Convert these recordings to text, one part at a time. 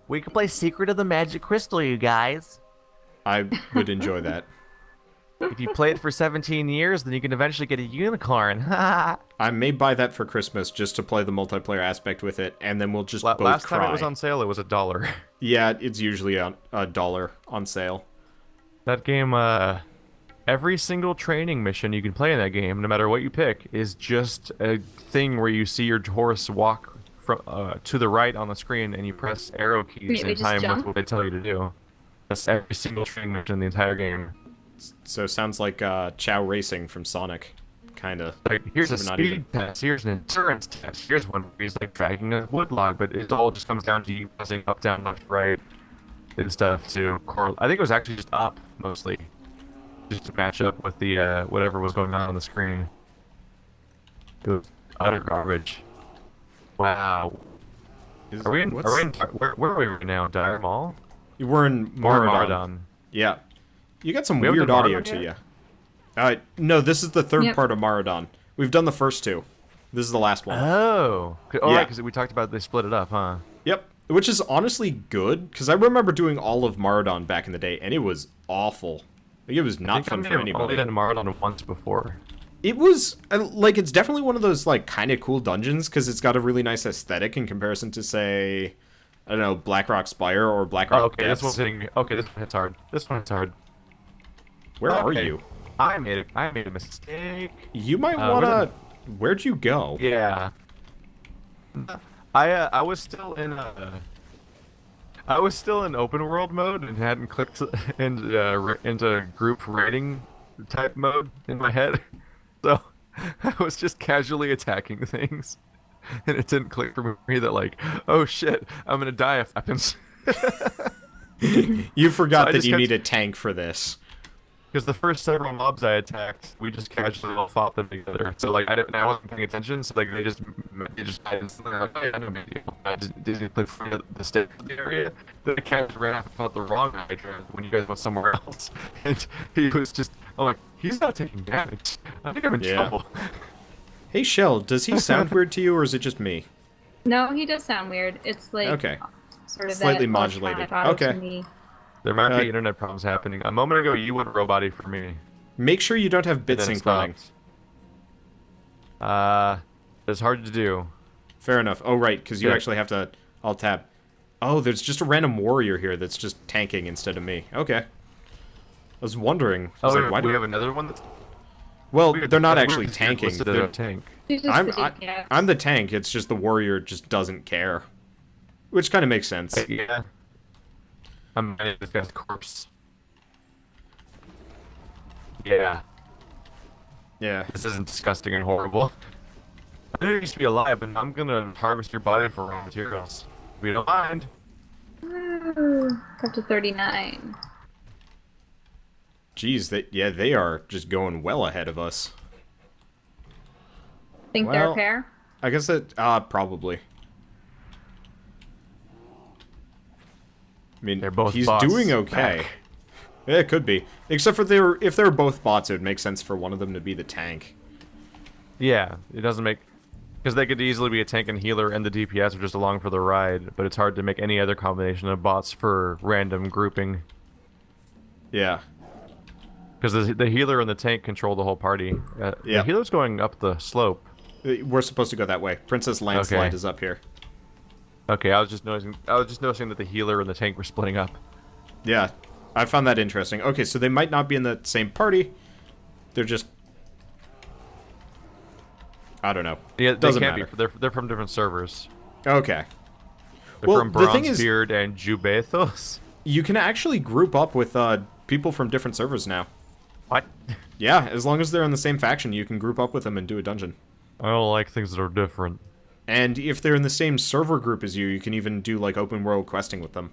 We could play Secret of the Magic Crystal, you guys. I would enjoy that. If you play it for 17 years, then you can eventually get a unicorn. I may buy that for Christmas just to play the multiplayer aspect with it, and then we'll just both Last cry. time it was on sale, it was $1. Yeah, it's usually $1 on sale. That game, every single training mission you can play in that game, no matter what you pick, is just a thing where you see your horse walk from to the right on the screen, and you press arrow keys in time with what they tell you to do. That's every single training mission in the entire game. So it sounds like Chow Racing from Sonic, kind of. Like, here's a speed test, here's an endurance test, here's one where he's like dragging a wood log, but it all just comes down to you pressing up, down, left, right, and stuff to correlate. I think it was actually just up, mostly. Just to match up with the, whatever was going on the screen. It was utter garbage. Wow. Where are we right now? Dire Mall? We're in Maradon. Yeah. You got some weird audio to you. No, this is the third part of Maradon. We've done the first two. This is the last one. Oh. Right, because we talked about they split it up, huh? Yep. Which is honestly good, because I remember doing all of Maradon back in the day, and it was awful. Like, it was not fun for anybody. I've only done Maradon once before. It was, like, it's definitely one of those, like, kind of cool dungeons, because it's got a really nice aesthetic in comparison to, say, I don't know, Blackrock Spire or Blackrock Depths. This one's hitting. Okay, this one hits hard. This one hits hard. Where are you? I made a mistake. You might wanna. Where'd you go? Yeah. I was still in open world mode and hadn't clicked into group rating type mode in my head, so I was just casually attacking things, and it didn't click for me that like, oh shit, I'm gonna die if that happens. You forgot that you need a tank for this. Because the first several mobs I attacked, we just casually all fought them together. So like I wasn't paying attention. So like they just died instantly. Like, oh yeah, no big deal. I just didn't play for the state of the area. Then the cat ran off and fought the wrong Hydra when you guys went somewhere else. And he was just, I'm like, he's not taking damage. I think I'm in trouble. Hey Shell, does he sound weird to you, or is it just me? No, he does sound weird. It's like sort of slightly modulated. Okay. There might be internet problems happening. A moment ago, you went robot-y for me. Make sure you don't have bit sync running. It's hard to do. Fair enough. Oh, right, because you actually have to alt-tab. Oh, there's just a random warrior here that's just tanking instead of me. Okay. I was wondering. Why do we have another one that's... Well, they're not actually tanking. They're tank. I'm the tank, it's just the warrior just doesn't care. Which kind of makes sense. Yeah. I'm managing this guy's corpse. Yeah. Yeah. This isn't disgusting and horrible. I knew you used to be alive, and I'm gonna harvest your body for raw materials. We don't mind. Up to 39. Jeez, they are just going well ahead of us. Think they're a pair? I guess that, probably. I mean, they're both he's bots doing okay. back. Yeah, it could be. Except for if they're both bots, it would make sense for one of them to be the tank. Yeah, it doesn't make... Because they could easily be a tank and healer, and the DPS are just along for the ride, but it's hard to make any other combination of bots for random grouping. Yeah. Because the healer and the tank control the whole party. The healer's going up the slope. We're supposed to go that way. Princess Landslide is up here. Okay, I was just noticing that the healer and the tank were splitting up. Yeah, I found that interesting. Okay, so they might not be in the same party. They're just... I don't know. Yeah, they can't be. They're from different servers. Okay. They're from Bronzebeard and Jubethos. You can actually group up with people from different servers now. What? Yeah, as long as they're in the same faction, you can group up with them and do a dungeon. I don't like things that are different. And if they're in the same server group as you, you can even do, like, open world questing with them.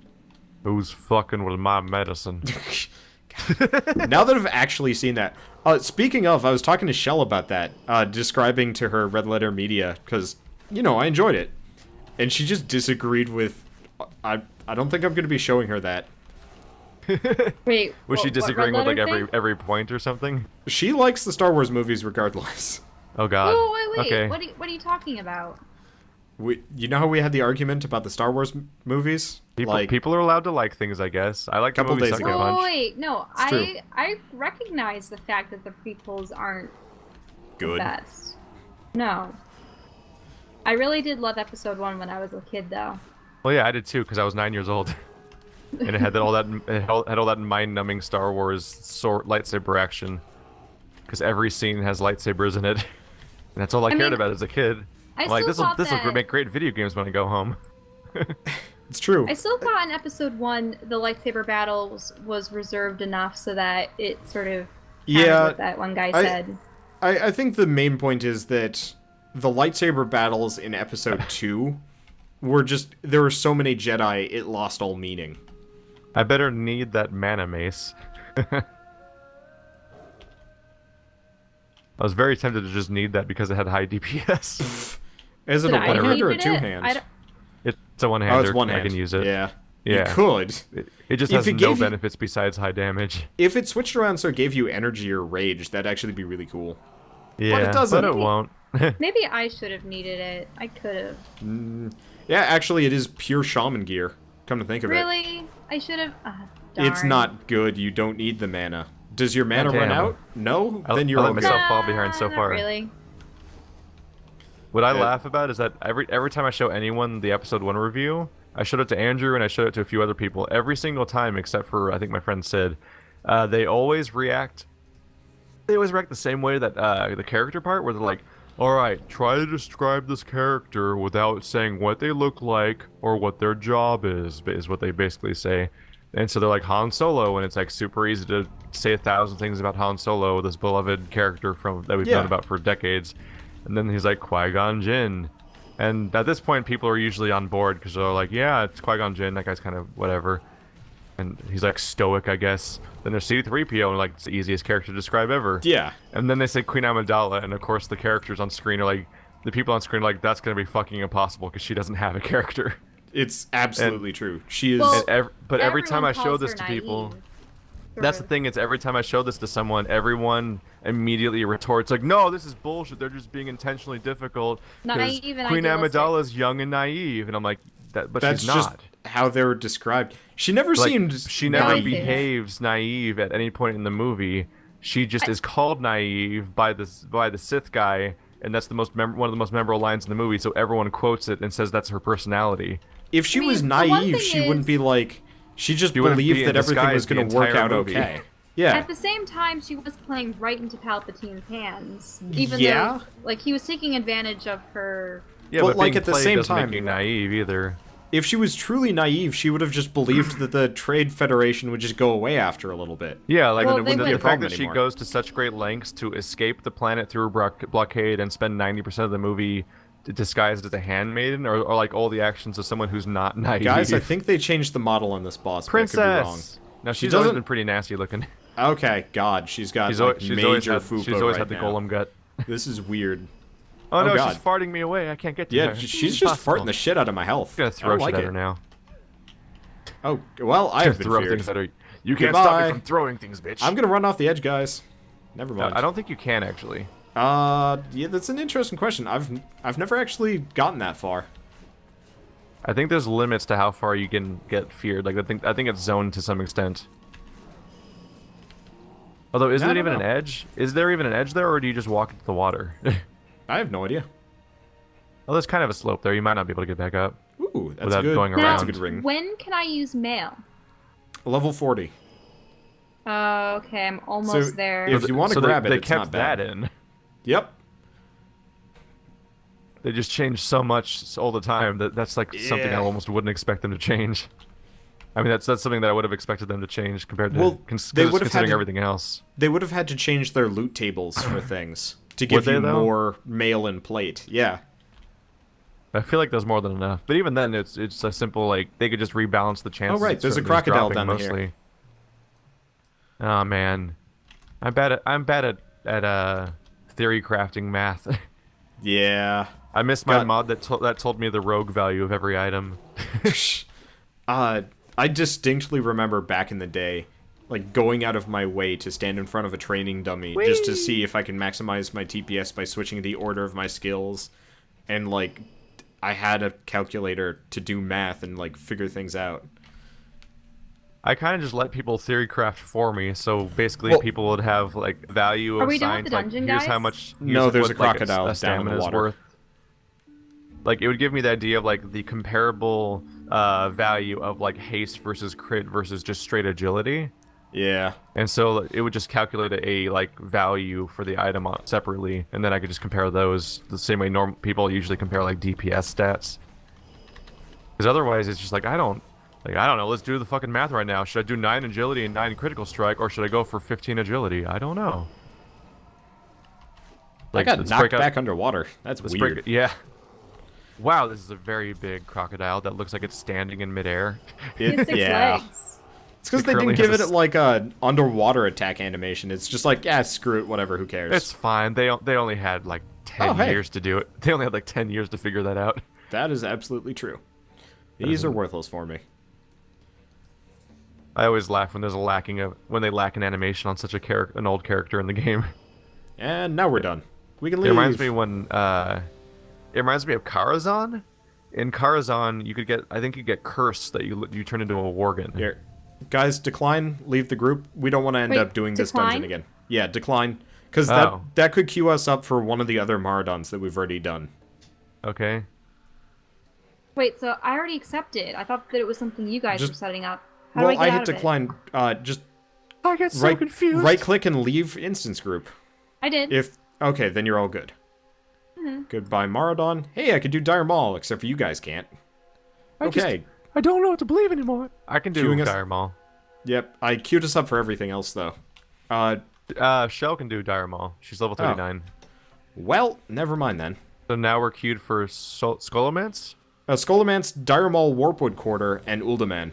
Who's fucking with my medicine? Now that I've actually seen that. Speaking of, I was talking to Shell about that, describing to her Red Letter Media, because, you know, I enjoyed it. And she just disagreed with... I don't think I'm going to be showing her that. Wait, was she disagreeing with, like, every point or something? She likes the Star Wars movies regardless. Oh god. Oh, wait. Okay. What are you talking about? You know how we had the argument about the Star Wars movies? People are allowed to like things, I guess. I like the Couple movie days Sucker ago. Punch. Oh wait, no, true. I recognize the fact that the prequels aren't Good. the best. No. I really did love episode 1 when I was a kid, though. Well, yeah, I did too, because I was 9 years old. And it had all that mind-numbing Star Wars lightsaber action. Because every scene has lightsabers in it. And that's all I cared about as a kid. I'm like, this will make great video games when I go home. It's true. I still thought in episode 1 the lightsaber battle was reserved enough so that it sort of what that one guy said. I think the main point is that the lightsaber battles in episode 2 were just... There were so many Jedi, it lost all meaning. I better need that mana mace. I was very tempted to just need that because it had high DPS. Is it a one-hand or a two-hand? It's a one-hander. Oh, it's one-hand. I can use it. Yeah. Yeah. You could. It just has no benefits besides high damage. If it switched around so it gave you energy or rage, that'd actually be really cool. Yeah, but it doesn't. But it won't. Maybe I should have needed it. I could have. Yeah, actually, it is pure shaman gear. Come to think of it. Really? I should have. It's not good. You don't need the mana. Does your mana run out? No? Then you're I let okay. myself fall behind so far. Not really. What I laugh about is that every time I show anyone the episode 1 review, I showed it to Andrew and I showed it to a few other people. Every single time, except for I think my friend Sid, they always react. They always react the same way that the character part, where they're like, "All right, try to describe this character without saying what they look like or what their job is what they basically say." And so they're like Han Solo, and it's like super easy to say 1,000 things about Han Solo, this beloved character that we've known about for decades. And then he's like Qui-Gon Jinn. And at this point, people are usually on board because they're like, yeah, it's Qui-Gon Jinn, that guy's kind of whatever. And he's like stoic, I guess. Then there's C-3PO, and like, it's the easiest character to describe ever. Yeah. And then they say Queen Amidala, and of course the characters on screen are like, the people on screen are like, that's going to be fucking impossible because she doesn't have a character. It's absolutely true. She is... Well, but every time I show calls this her to people... naive. That's the thing, it's every time I show this to someone, everyone immediately retorts like, no, this is bullshit, they're just being intentionally difficult. Naive and Queen idealistic. Amidala's young and naive, and I'm like, but that's she's not. just how they were described. She never seemed... She never naive. behaves naive at any point in the movie. She just is called naive by the Sith guy, and that's the one of the most memorable lines in the movie, so everyone quotes it and says that's her personality. If she was the one naive, thing she is- wouldn't be like... She just wouldn't be believed in that everything was disguise the going to work entire out movie. okay. Yeah. At the same time, she was playing right into Palpatine's hands, even Yeah? though, like, he was taking advantage of her. Yeah, But, but like, being at the played same doesn't time- make you naive either. If she was truly naive, she would have just believed that the Trade Federation would just go away after a little bit. Yeah, like Well, the they fact wouldn't problem that she anymore. goes to such great lengths to escape the planet through a blockade and spend 90% of the movie disguised as a handmaiden, or like all the actions of someone who's not naive. Guys, I think they changed the model on this boss, but I could be wrong. Princess. Now she's doesn't- always been pretty nasty looking. Okay, God, she's got She's like, always major had, fupa she's always right had the now. golem gut. This is weird. Oh, no, God. she's farting me away. I can't get to Yeah, her. she's just farting the shit out of my health. I'm gonna throw I like shit at it. her now. Oh, well, I have been Throw feared. things at her. You can't stop Goodbye. me from throwing things, bitch. I'm gonna run off the edge, guys. Never mind. I don't think you can actually. Yeah, that's an interesting question. I've never actually gotten that far. I think there's limits to how far you can get feared. Like I think it's zoned to some extent. Although, isn't I it don't even an know. edge? Is there even an edge there, or do you just walk into the water? I have no idea. Well, there's kind of a slope there. You might not be able to get back up. Ooh, that's Without good. going That's a around. good ring. When can I use mail? Level 40. Okay, I'm almost there. if you want to So grab it, they it's kept not bad. that in. Yep. They just change so much all the time that's like something I Yeah. almost wouldn't expect them to change. I mean, that's something that I would have expected them to change compared to Well, they would have had considering to- everything else. They would have had to change their loot tables for things to Would give they, you though? more mail and plate. Yeah. I feel like there's more than enough. But even then, it's a simple, like, they could just rebalance the chances. Oh, right, of there's a certain things crocodile dropping down here. mostly. Oh man, I'm bad at theory crafting math. Yeah. I missed my God. mod that told me the rogue value of every item. I distinctly remember back in the day, like, going out of my way to stand in front of a training dummy just to see if I can maximize my TPS by switching the order of my skills. And, like, I had a calculator to do math and like figure things out. I kind of just let people theory craft for me, so basically people would have like value Are we done assigned. with the dungeon, here's guys? how much. No, there's a like, crocodile a down in the stamina's water. worth. Like it would give me the idea of like the comparable value of like haste versus crit versus just straight agility. Yeah. And so it would just calculate a like value for the item separately, and then I could just compare those the same way normal people usually compare like DPS stats. Because otherwise, it's just like I don't know. Let's do the fucking math right now. Should I do 9 agility and 9 critical strike, or should I go for 15 agility? I don't know. Like, I got knocked back underwater. That's weird. Yeah. Wow, this is a very big crocodile that looks like it's standing in midair. He has 6 legs. It's because they didn't give it like a underwater attack animation. It's just like, yeah, screw it, whatever, who cares? It's fine. They only had like 10 years to do it. They only had like 10 years to figure that out. That is absolutely true. These are worthless for me. I always laugh when there's when they lack an animation on such an old character in the game. And now we're done. We can leave. It reminds me it reminds me of Karazhan. In Karazhan, you could get, I think you get Curse that you turn into a Worgen. Here. Guys, decline, leave the group. We don't want to end up doing this dungeon again. Yeah, decline. Because that could queue us up for one of the other Maraudons that we've already done. Okay. Wait, so I already accepted. I thought that it was something you guys were setting up. How well, do I get out hit of decline. Just I get so confused. Right-click and leave instance group. I did. Okay, then you're all good. Goodbye, Maraudon. Hey, I could do Dire Maul, except for you guys can't. Okay. I don't know what to believe anymore. I can do Queuing Dire Maul. Yep, I queued us up for everything else, though. Shell can do Dire Maul. She's level 39. Well, never mind then. So now we're queued for Skolomance? Skolomance, Dire Maul, Warpwood Quarter, and Uldaman.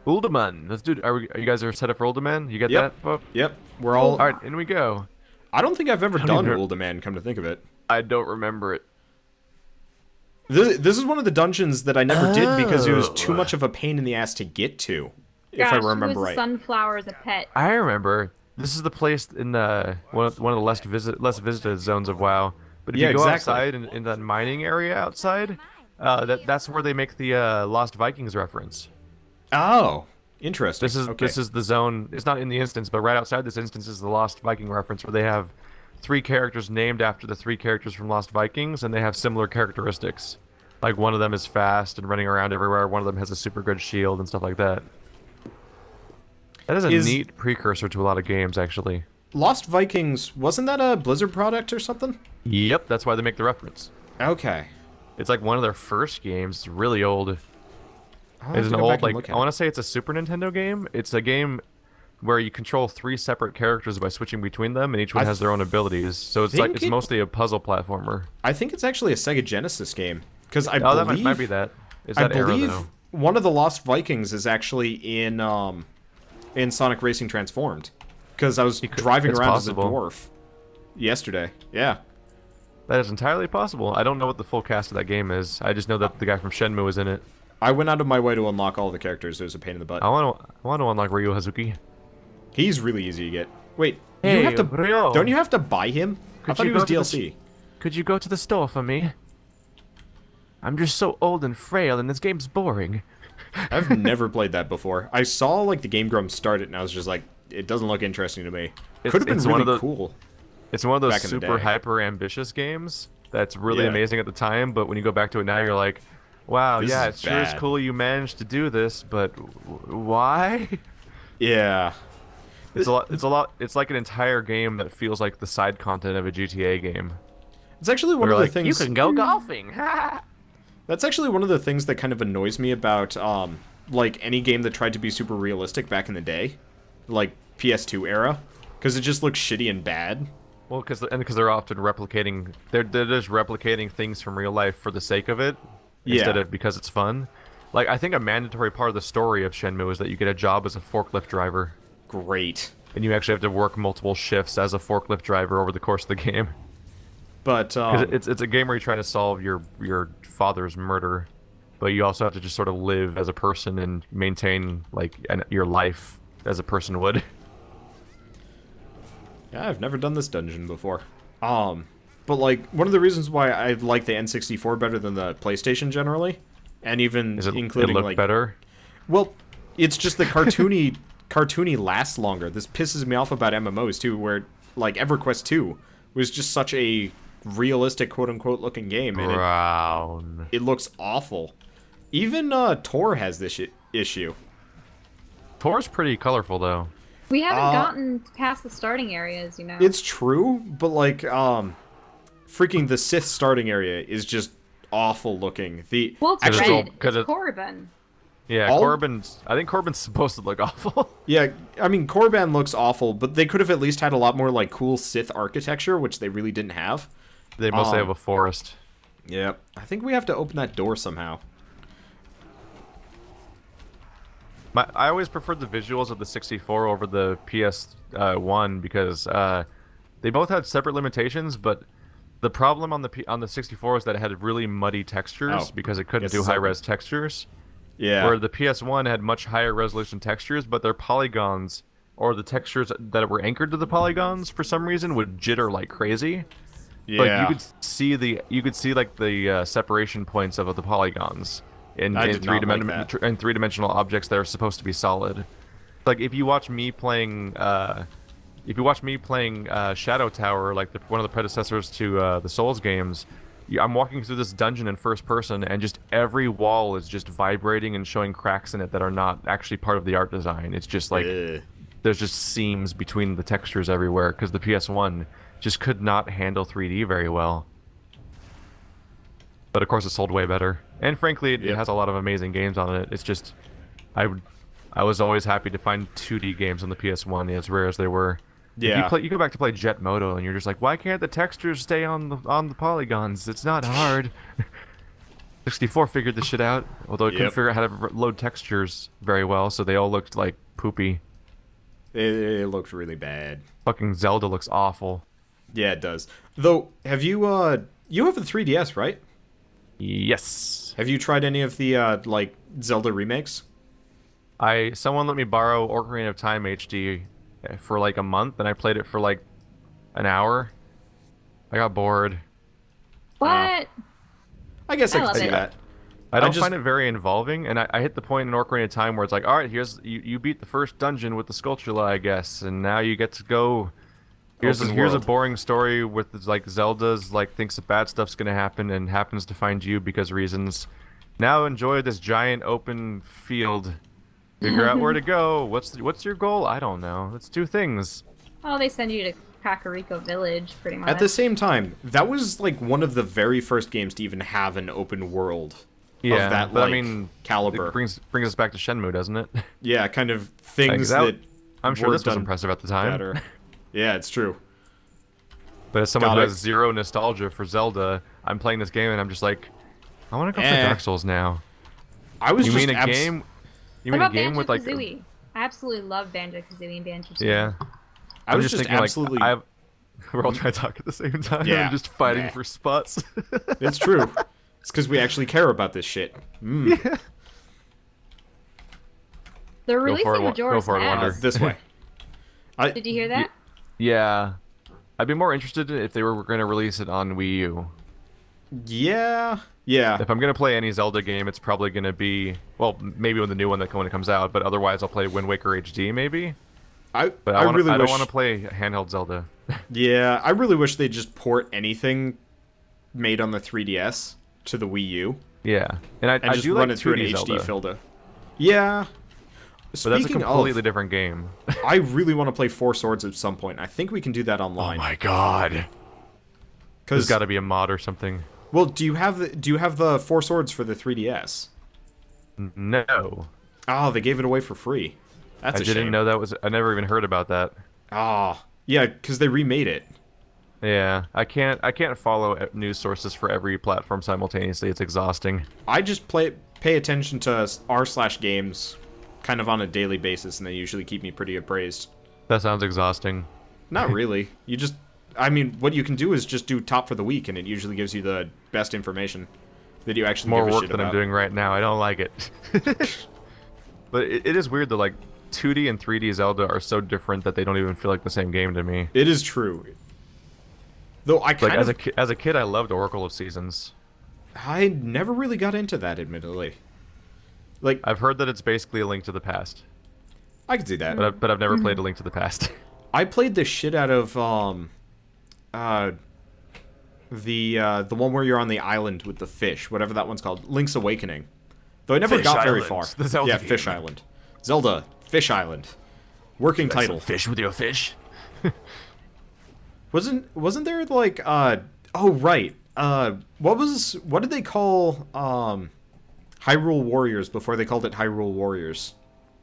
Uldaman. Let's do. Are you guys set up for Uldaman? You get that, Bob? Yep. We're all. All right, in we go. I don't think I've ever done Uldaman. Come to think of it, I don't remember it. This is one of the dungeons that I never did because it was too much of a pain in the ass to get to. If I remember right. Sunflower as a pet. I remember. This is the place in one of the less visited zones of WoW. But if you go outside in that mining area outside, that's where they make the Lost Vikings reference. Oh, interesting. This is the zone. It's not in the instance, but right outside this instance is the Lost Viking reference, where they have 3 characters named after the 3 characters from Lost Vikings, and they have similar characteristics. Like one of them is fast and running around everywhere. One of them has a super good shield and stuff like that. That is a neat precursor to a lot of games, actually. Lost Vikings, wasn't that a Blizzard product or something? Yep, that's why they make the reference. Okay. It's like one of their first games. It's really old. It's an old, like, I want to say it's a Super Nintendo game. It's a game where you control 3 separate characters by switching between them, and each one has their own abilities. So it's mostly a puzzle platformer. I think it's actually a Sega Genesis game. Because I believe... that might be that. I believe one of the Lost Vikings is actually in Sonic Racing Transformed. Because I was driving around as a dwarf yesterday. Yeah. That is entirely possible. I don't know what the full cast of that game is. I just know that the guy from Shenmue was in it. I went out of my way to unlock all the characters. It was a pain in the butt. I want to unlock Ryu Hazuki. He's really easy to get. Wait, hey, don't you have to buy him? I thought he was DLC. Could you go to the store for me? I'm just so old and frail, and this game's boring. I've never played that before. I saw like the Game Grumps start it, and I was just like, it doesn't look interesting to me. Could have been really cool. It's one of those super hyper ambitious games that's really amazing at the time, but when you go back to it now, you're like, wow, yeah, it sure is cool you managed to do this, but why? Yeah. It's like an entire game that feels like the side content of a GTA game. It's actually one of the things... You can go golfing! That's actually one of the things that kind of annoys me about, like, any game that tried to be super realistic back in the day. Like, PS2 era. Because it just looks shitty and bad. Well, because they're often replicating... They're just replicating things from real life for the sake of it. Instead of because it's fun. Like, I think a mandatory part of the story of Shenmue is that you get a job as a forklift driver. Great. And you actually have to work multiple shifts as a forklift driver over the course of the game. But it's a game where you're trying to solve your father's murder, but you also have to just sort of live as a person and maintain like your life as a person would. Yeah, I've never done this dungeon before. but like one of the reasons why I like the N64 better than the PlayStation generally, and even including it look like better? Well, it's just the cartoony lasts longer. This pisses me off about MMOs too, where like EverQuest 2 was just such a realistic quote unquote looking game, and Brown. it looks awful. Even Tor has this issue. Tor's pretty colorful though. We haven't gotten past the starting areas, you know. It's true, but like freaking the Sith starting area is just awful looking. Well, it's red. It's Corbin. Yeah, Corbin's. I think Corbin's supposed to look awful. Yeah, I mean Korban looks awful, but they could have at least had a lot more like cool Sith architecture, which they really didn't have. They mostly have a forest. Yeah, I think we have to open that door somehow. I always preferred the visuals of the 64 over the PS1 because they both had separate limitations, but the problem on the 64 was that it had really muddy textures because it couldn't do high-res textures. Yeah. Where the PS1 had much higher resolution textures, but their polygons, or the textures that were anchored to the polygons for some reason, would jitter like crazy. Yeah. But you could see like the separation points of the polygons in three-dimensional objects that are supposed to be solid. Like if you watch me playing Shadow Tower, like one of the predecessors to the Souls games, I'm walking through this dungeon in first person, and just every wall is just vibrating and showing cracks in it that are not actually part of the art design. It's just like there's just seams between the textures everywhere because the PS1 just could not handle 3D very well. But of course, it sold way better, and frankly, it has a lot of amazing games on it. It's just, I was always happy to find 2D games on the PS1, as rare as they were. Yeah. You go back to play Jet Moto, and you're just like, why can't the textures stay on the polygons? It's not hard. 64 figured this shit out, although it couldn't figure out how to load textures very well, so they all looked like poopy. It looked really bad. Fucking Zelda looks awful. Yeah, it does. Though, have you have the 3DS, right? Yes. Have you tried any of the like Zelda remakes? Someone let me borrow Ocarina of Time HD for like a month, and I played it for like an hour. I got bored. What? I guess I could see that. I don't find it very involving, and I hit the point in Ocarina of Time where it's like, all right, here's you beat the first dungeon with the Skulltula, I guess, and now you get to go. Here's a boring story with like Zelda's like thinks that bad stuff's gonna happen and happens to find you because reasons. Now enjoy this giant open field. Figure out where to go. What's your goal? I don't know. Let's do things. Oh, they send you to Kakariko Village, pretty much. At the same time, that was like one of the very first games to even have an open world of that but like I mean, caliber. It brings us back to Shenmue, doesn't it? Yeah, kind of things that I'm sure this was impressive at the time. Better. Yeah, it's true. But as someone who has zero nostalgia for Zelda, I'm playing this game and I'm just like, I want to go play Dark Souls now. I was You mean a game with like I absolutely love Banjo-Kazooie and Banjo-Tooie. Yeah. I was just thinking, absolutely like, we're all trying to talk at the same time. Yeah. I'm just fighting for spots. It's true. It's because we actually care about this shit. Yeah. They're releasing Majora's Mask. This way. Did you hear that? Yeah. I'd be more interested if they were going to release it on Wii U. Yeah. Yeah. If I'm going to play any Zelda game, it's probably going to be, well, maybe when the new one when it comes out, but otherwise I'll play Wind Waker HD maybe. I don't want to play handheld Zelda. Yeah, I really wish they'd just port anything made on the 3DS to the Wii U. Yeah. And I just do run like it through an 2D HD Zelda. filter. Yeah. But that's a completely different game. I really want to play Four Swords at some point. I think we can do that online. Oh my god. There's got to be a mod or something. Well, do you have the Four Swords for the 3DS? No. Oh, they gave it away for free. That's a shame. I didn't know that was. I never even heard about that. Oh, yeah, because they remade it. Yeah, I can't follow news sources for every platform simultaneously. It's exhausting. I just pay attention to r/games kind of on a daily basis, and they usually keep me pretty appraised. That sounds exhausting. Not really. I mean, what you can do is just do top for the week, and it usually gives you the best information that you actually More give a work shit than about. I'm doing right now. I don't like it. But it is weird that like 2D and 3D Zelda are so different that they don't even feel like the same game to me. It is true. Though I Like kind of... as a kid, I loved Oracle of Seasons. I never really got into that, admittedly. Like, I've heard that it's basically a Link to the Past, I could see that. but I've never played a Link to the Past. I played the shit out of, the one where you're on the island with the fish, whatever that one's called, Link's Awakening. Though I never Fish got very Island, far. the Zelda Yeah, game. Fish Island. Zelda, Fish Island. Working title. Fish with your fish. Wasn't there like oh right. What did they call Hyrule Warriors before they called it Hyrule Warriors?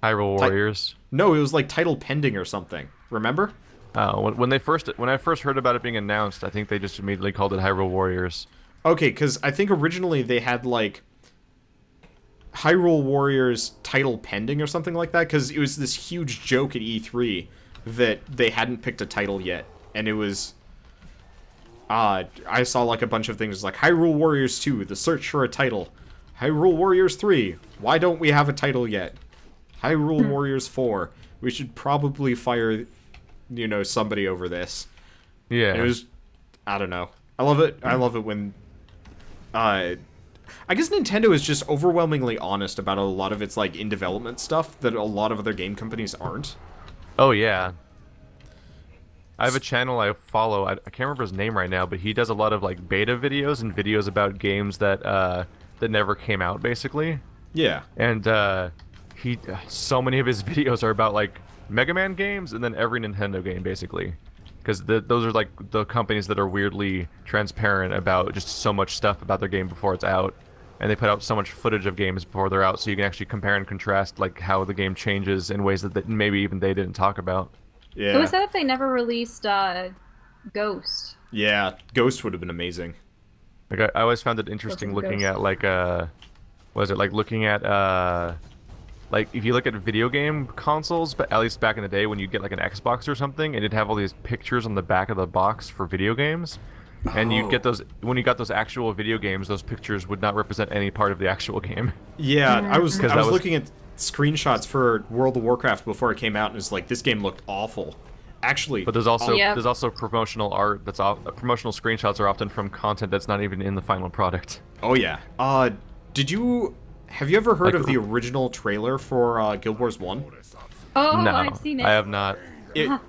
Hyrule Warriors. No, it was like title pending or something. Remember? When I first heard about it being announced, I think they just immediately called it Hyrule Warriors. Okay, because I think originally they had like Hyrule Warriors title pending or something like that, because it was this huge joke at E3 that they hadn't picked a title yet, and it was I saw like a bunch of things like Hyrule Warriors 2, the search for a title. Hyrule Warriors 3, why don't we have a title yet? Hyrule Warriors 4, we should probably fire, somebody over this. Yeah. And it was, I don't know. I love it. I love it when, I guess Nintendo is just overwhelmingly honest about a lot of its like in development stuff that a lot of other game companies aren't. Oh yeah. I have a channel I follow. I can't remember his name right now, but he does a lot of like beta videos and videos about games that never came out, basically. Yeah. And so many of his videos are about like Mega Man games and then every Nintendo game, basically. Because those are like the companies that are weirdly transparent about just so much stuff about their game before it's out, and they put out so much footage of games before they're out, so you can actually compare and contrast like how the game changes in ways that maybe even they didn't talk about. Yeah. It was sad that they never released Ghost. Yeah, Ghost would have been amazing. Like I always found it interesting looking at like looking at like if you look at video game consoles, but at least back in the day when you get like an Xbox or something, and it'd have all these pictures on the back of the box for video games, and you get those when you got those actual video games, those pictures would not represent any part of the actual game. Yeah, I was looking at screenshots for World of Warcraft before it came out, and it's like this game looked awful. Actually, but there's also promotional art promotional screenshots are often from content that's not even in the final product. Oh yeah. Have you ever heard of the original trailer for Guild Wars 1? Oh, no, I've seen it. I have not.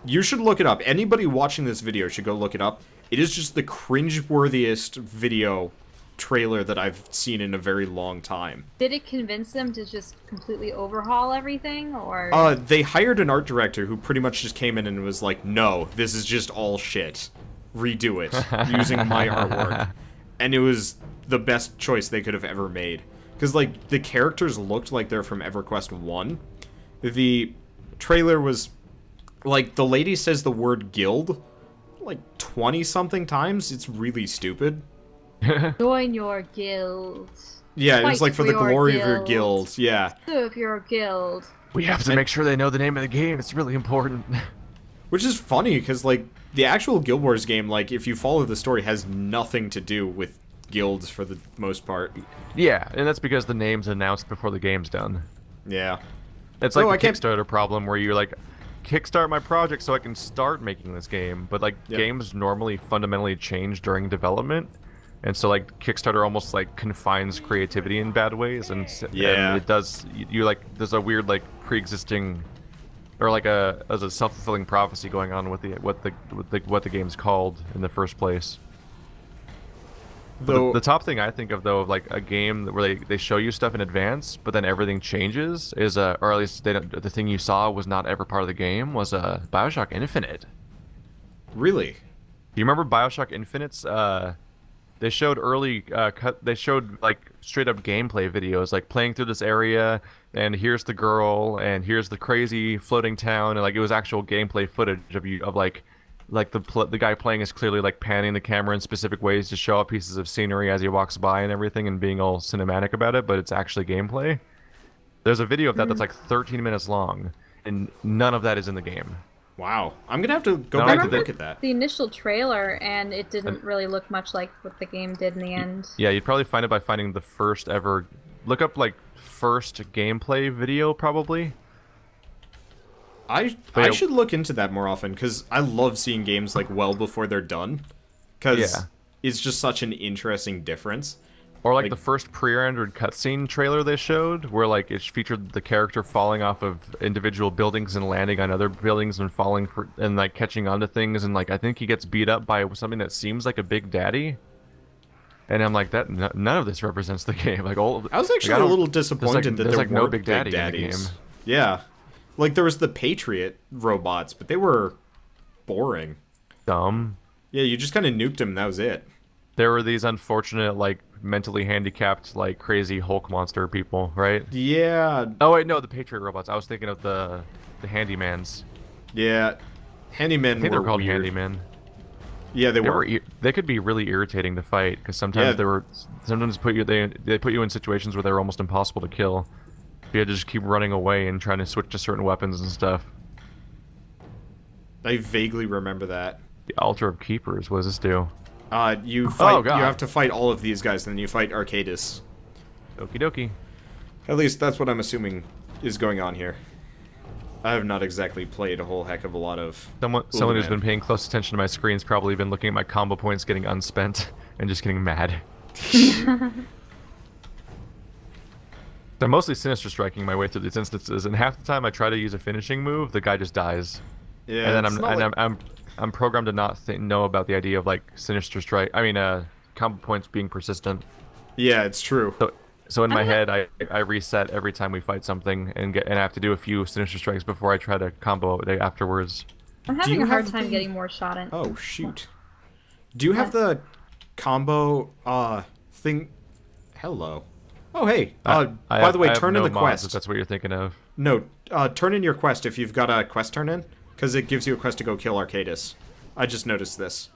You should look it up. Anybody watching this video should go look it up. It is just the cringe-worthiest video trailer that I've seen in a very long time. Did it convince them to just completely overhaul everything, or? They hired an art director who pretty much just came in and was like, no, this is just all shit. Redo it, using my artwork. And it was the best choice they could have ever made. Because, like, the characters looked like they're from EverQuest 1. The trailer was, like, the lady says the word guild, like, 20-something times. It's really stupid. Join your guild. Yeah, it was like for the glory of your guild. Yeah. Serve your guild. We have to make sure they know the name of the game. It's really important. Which is funny, because, like, the actual Guild Wars game, like, if you follow the story, has nothing to do with guilds for the most part. Yeah, and that's because the name's announced before the game's done. Yeah. It's like the Kickstarter problem where you're like, kickstart my project so I can start making this game. But, like, games normally fundamentally change during development. And so, like, Kickstarter almost, like, confines creativity in bad ways. And it does, there's a weird, like, pre-existing, or like as a self-fulfilling prophecy going on with what the game's called in the first place. The top thing I think of, though, of like a game where they show you stuff in advance, but then everything changes, is or at least the thing you saw was not ever part of the game, was BioShock Infinite. Really? Do you remember BioShock Infinite's? They showed they showed like straight up gameplay videos, like playing through this area, and here's the girl, and here's the crazy floating town, and like it was actual gameplay footage of like the guy playing is clearly like panning the camera in specific ways to show up pieces of scenery as he walks by and everything, and being all cinematic about it, but it's actually gameplay. There's a video of that that's like 13 minutes long, and none of that is in the game. Wow. I'm going to have to go back and look at that. The initial trailer, and it didn't really look much like what the game did in the end. Yeah, you'd probably find it by finding the first ever... Look up, like, first gameplay video, probably. I should look into that more often, because I love seeing games, like, well before they're done. because it's just such an interesting difference. Or like the first pre-rendered cutscene trailer they showed, where like it featured the character falling off of individual buildings and landing on other buildings and falling and like catching onto things, and like I think he gets beat up by something that seems like a big daddy. And I'm like, none of this represents the game. Like I was actually a little disappointed that there like weren't no big daddy daddies. in the game. Yeah, like there was the Patriot robots, but they were boring. Dumb. Yeah, you just kind of nuked them. And that was it. There were these unfortunate, like, mentally handicapped, like, crazy Hulk monster people, right? Yeah. Oh, wait, no, the Patriot robots. I was thinking of the handymans. Yeah. Handymen I think were they're called weird. handymen. Yeah, they were. They could be really irritating to fight, because sometimes sometimes they put you in situations where they're almost impossible to kill. You had to just keep running away and trying to switch to certain weapons and stuff. I vaguely remember that. The Altar of Keepers, what does this do? You fight. God. You have to fight all of these guys, and then you fight Arcadis. Okie dokie. At least that's what I'm assuming is going on here. I have not exactly played a whole heck of a lot of. Someone who's been paying close attention to my screen's probably been looking at my combo points getting unspent and just getting mad. I'm mostly Sinister Striking my way through these instances, and half the time I try to use a finishing move, the guy just dies. Yeah. And then I'm programmed to not know about the idea of like Sinister Strike. I mean, combo points being persistent. Yeah, it's true. So in my head, I reset every time we fight something and I have to do a few Sinister Strikes before I try to combo it afterwards. I'm having a hard time getting more shot in. Oh shoot! Do you have the combo thing? Hello. Oh hey. By the way, turn in the quest. If that's what you're thinking of. No, turn in your quest if you've got a quest turn in, because it gives you a quest to go kill Arcadis. I just noticed this.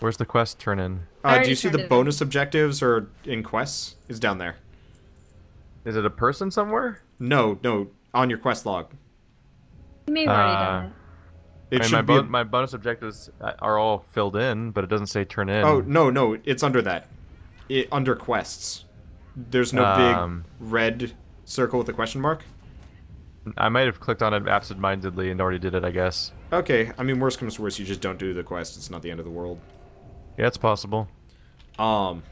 Where's the quest turn in? Do you see the bonus objectives or in quests? It's down there. Is it a person somewhere? No, on your quest log. You may have already done it. My bonus objectives are all filled in, but it doesn't say turn in. Oh, no, it's under that. Under quests. There's no big red circle with a question mark? I might have clicked on it absent-mindedly and already did it, I guess. Okay, I mean, worst comes to worst, you just don't do the quest. It's not the end of the world. Yeah, it's possible. What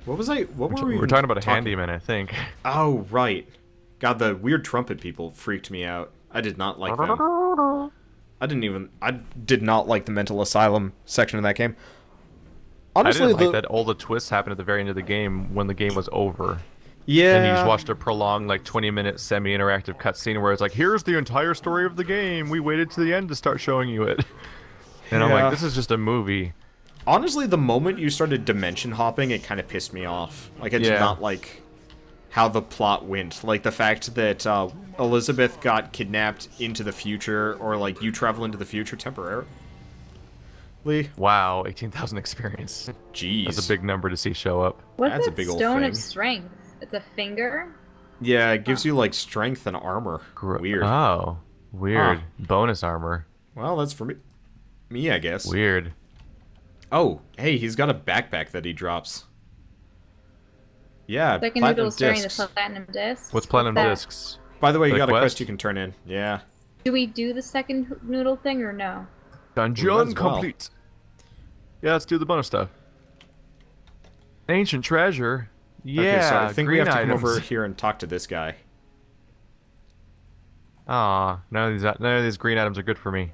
were we We're talking about a handyman, I think. Oh, right. God, the weird trumpet people freaked me out. I did not like them. I did not like the mental asylum section of that game. Honestly, I didn't like that all the twists happened at the very end of the game when the game was over. Yeah. And you just watched a prolonged, like, 20-minute semi-interactive cutscene where it's like, here's the entire story of the game. We waited to the end to start showing you it. And I'm like, this is just a movie. Honestly, the moment you started dimension hopping, it kind of pissed me off. Like, I did not like how the plot went. Like, the fact that Elizabeth got kidnapped into the future, or, like, you travel into the future temporarily. Wow, 18,000 experience. Jeez. That's a big number to see show up. What's That's that a big old stone thing. of strength? It's a finger? Yeah, it gives you, like, strength and armor. Weird. Oh, weird. Bonus armor. Well, that's for me, I guess. Weird. Oh, hey, he's got a backpack that he drops. Yeah, Second platinum noodles during the discs. platinum discs. What's platinum that? discs? By the way, you The got a quest? quest you can turn in. Yeah. Do we do the second noodle thing or no? Dungeon complete. Yeah, let's do the bonus stuff. Ancient treasure. Yeah, Okay, so I think we green have to items. come over here and talk to this guy. Aw, none of these green items are good for me.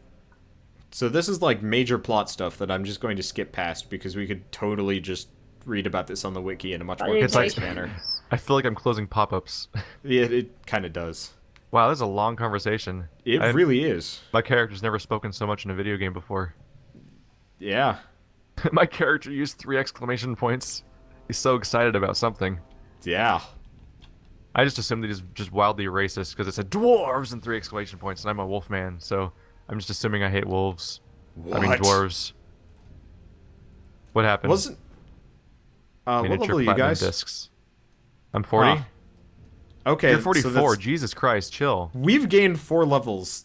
So this is like major plot stuff that I'm just going to skip past because we could totally just read about this on the wiki in a much more It's concise like- manner. I feel like I'm closing pop-ups. Yeah, it kind of does. Wow, this is a long conversation. It really is. My character's never spoken so much in a video game before. Yeah. My character used 3 exclamation points. He's so excited about something. Yeah. I just assumed that he's just wildly racist because it said dwarves and 3 exclamation points, and I'm a wolf man, so I'm just assuming I hate wolves. What? I mean dwarves. What happened? Wasn't... what Miniature level are you platinum guys? discs. I'm 40. Huh. Okay, You're so 44. that's- Jesus Christ, chill. We've gained 4 levels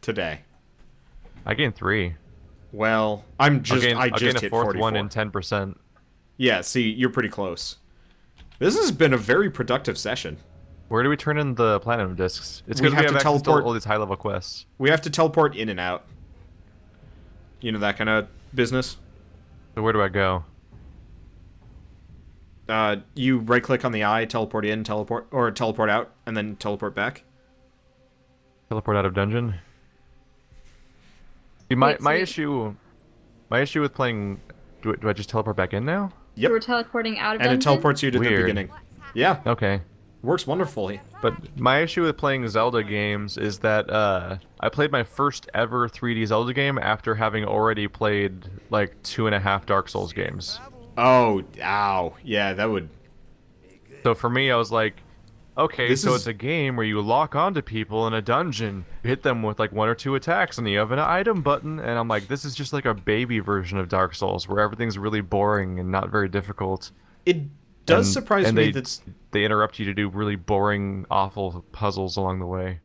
today. I gained 3. Well, I I'll just gain a hit 4th 44. one in 10%. Yeah, see, you're pretty close. This has been a very productive session. Where do we turn in the platinum discs? It's We because we have have to access teleport- to all these high-level quests. We have to teleport in and out. You know, that kind of business. So where do I go? You right-click on the eye, teleport in, teleport out, and then teleport back. Teleport out of dungeon. See, my issue with playing. Do I just teleport back in now? Yep. You were teleporting out of And dungeon? it teleports you to the Weird. beginning. Yeah. Okay. Works wonderfully. But my issue with playing Zelda games is that I played my first ever 3D Zelda game after having already played like 2.5 Dark Souls games. Oh, ow. Yeah, that would... So for me, I was like, okay, This so is- it's a game where you lock onto people in a dungeon, you hit them with like 1 or 2 attacks, and you have an item button, and I'm like, this is just like a baby version of Dark Souls, where everything's really boring and not very difficult. It does And- surprise and me they interrupt you to do really boring, awful puzzles along the way.